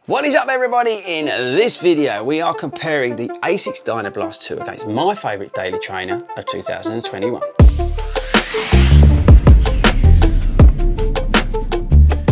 What is up everybody? In this video we are comparing the Asics Dynablast 2 against my favourite daily trainer of 2021.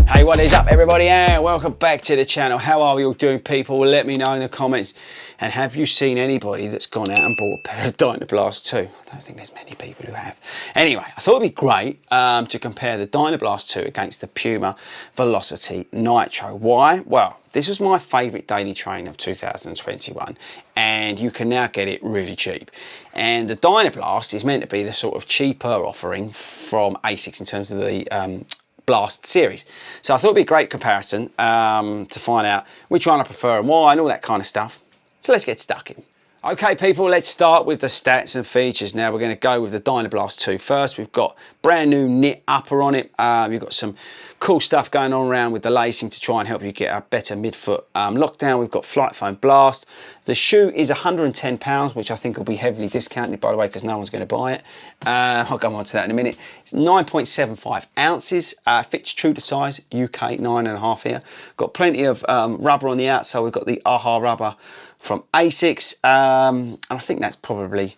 Hey, what is up everybody and welcome back to the channel. How are we all doing, people? Let me know in the comments. And have you seen anybody that's gone out and bought a pair of Dynablast 2? I don't think there's many people who have. Anyway, I thought it'd be great to compare the Dynablast 2 against the Puma Velocity Nitro. Why? Well, this was my favourite daily trainer of 2021 and you can now get it really cheap. And the Dynablast is meant to be the sort of cheaper offering from Asics in terms of the Blast series. So I thought it'd be a great comparison to find out which one I prefer and why and all that kind of stuff. So let's get stuck in. Okay people, let's start with the stats and features. Now we're going to go with the Dynablast 2 first. We've got brand new knit upper on it. We've got some cool stuff going on around with the lacing to try and help you get a better midfoot lockdown. We've got Flight Foam Blast. The shoe is £110, which I think will be heavily discounted, by the way, because no one's going to buy it. I'll go on to that in a minute. It's 9.75 ounces, fits true to size, UK 9.5 here. Got plenty of rubber on the outside. We've got the AHA rubber from Asics, and I think that's probably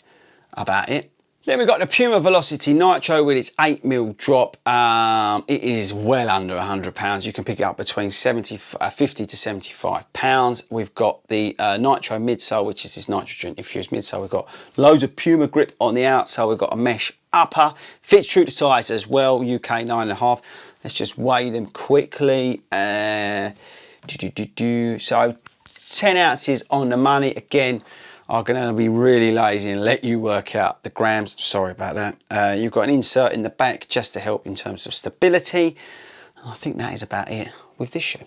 about it. Then we've got the Puma Velocity Nitro with its 8mm drop. It is well under £100. You can pick it up between 50 to £75. We've got the Nitro midsole, which is this nitrogen infused midsole. We've got loads of Puma grip on the outsole. We've got a mesh upper, fits true to size as well, UK 9.5. Let's just weigh them quickly. So 10 ounces on the money. Again, I'm going to be really lazy and let you work out the grams. Sorry about that. You've got an insert in the back just to help in terms of stability. I think that is about it with this shoe.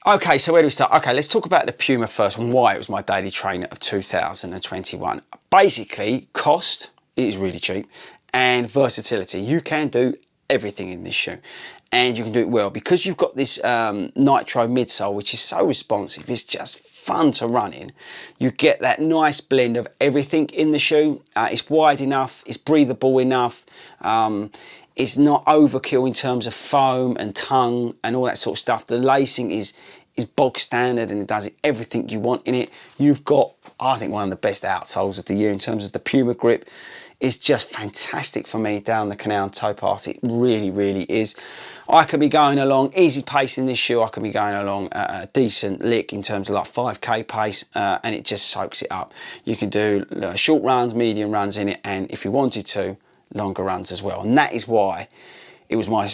Okay, so where do we start? Okay, let's talk about the Puma first and why it was my daily trainer of 2021. Basically, cost, it is really cheap, and versatility. You can do everything in this shoe. And you can do it well because you've got this Nitro midsole, which is so responsive. It's just fun to run in. You get that nice blend of everything in the shoe. It's wide enough, it's breathable enough, it's not overkill in terms of foam and tongue and all that sort of stuff. The lacing is bog standard and it does everything you want in it. You've got, I think, one of the best outsoles of the year in terms of the Puma grip. It's just fantastic for me down the canal and toe pass. It really, really is. I can be going along easy pace in this shoe. I can be going along a decent lick in terms of like 5k pace, and it just soaks it up. You can do short runs, medium runs in it, and if you wanted to, longer runs as well. And that is why it was my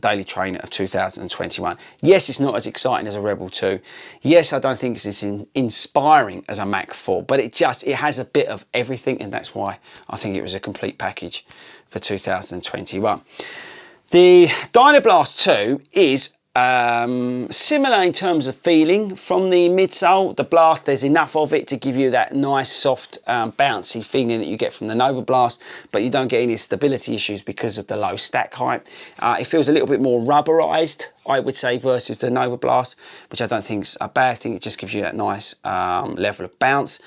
daily trainer of 2021. Yes, it's not as exciting as a Rebel 2. Yes, I don't think it's as inspiring as a Mach 4, but it has a bit of everything, and that's why I think it was a complete package for 2021. The Dynablast 2 is similar in terms of feeling from the midsole. The Blast, there's enough of it to give you that nice, soft, bouncy feeling that you get from the Nova Blast, but you don't get any stability issues because of the low stack height. It feels a little bit more rubberized, I would say, versus the Nova Blast, which I don't think is a bad thing. It just gives you that nice level of bounce.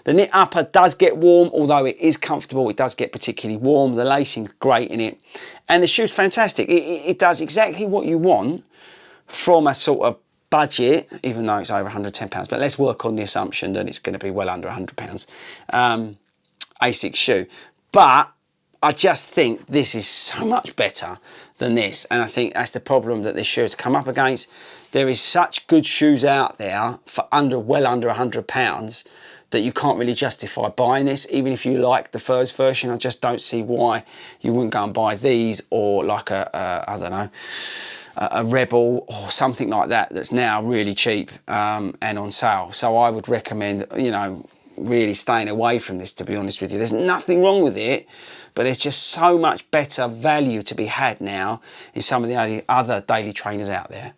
The knit upper does get warm, although it is comfortable. It does get particularly warm. The lacing's great in it. And the shoe's fantastic. It does exactly what you want from a sort of budget, even though it's over £110. But let's work on the assumption that it's going to be well under £100. Asics shoe. But I just think this is so much better than this. And I think that's the problem that this shoe has come up against. There is such good shoes out there for well under £100 that you can't really justify buying this. Even if you like the first version, I just don't see why you wouldn't go and buy these or like I don't know, a Rebel or something like that that's now really cheap and on sale. So I would recommend, you know, really staying away from this, to be honest with you. There's nothing wrong with it, but there's just so much better value to be had now in some of the other daily trainers out there.